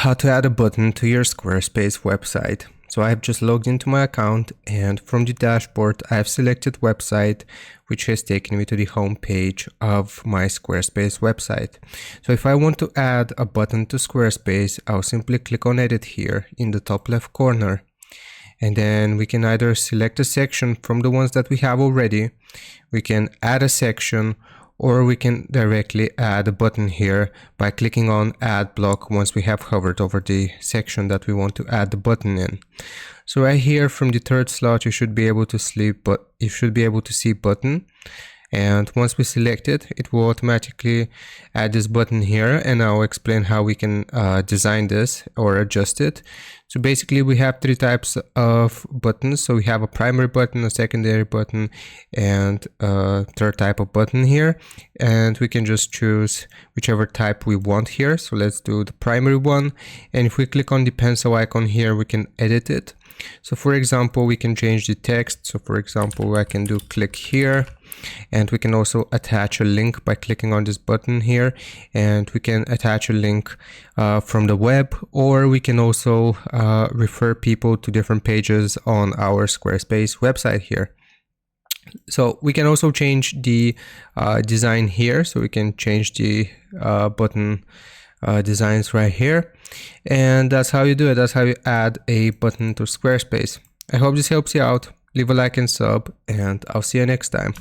how to add a button to your Squarespace website. So I have just logged into my account, and from the dashboard I have selected website, which has taken me to the home page of my Squarespace website. So if I want to add a button to Squarespace, I'll simply click on edit here in the top left corner. And then we can either select a section from the ones that we have already, we can add a section, or we can directly add a button here by clicking on add block once we have hovered over the section that we want to add the button in. So right here from the third slot you should be able to see button, and once we select it, it will automatically add this button here, and I'll explain how we can design this or adjust it. So basically we have three types of buttons. So we have a primary button, a secondary button, and a third type of button here, and we can just choose whichever type we want here. So let's do the primary one, and if we click on the pencil icon here, we can edit it. So for example, we can change the text. So for example, I can do click here, and we can also attach a link by clicking on this button here, and we can attach a link from the web, or we can also refer people to different pages on our Squarespace website here. So we can also change the design here, so we can change the button designs right here, and that's how you do it. That's how you add a button to Squarespace. I hope this helps you out. Leave a like and sub, and I'll see you next time.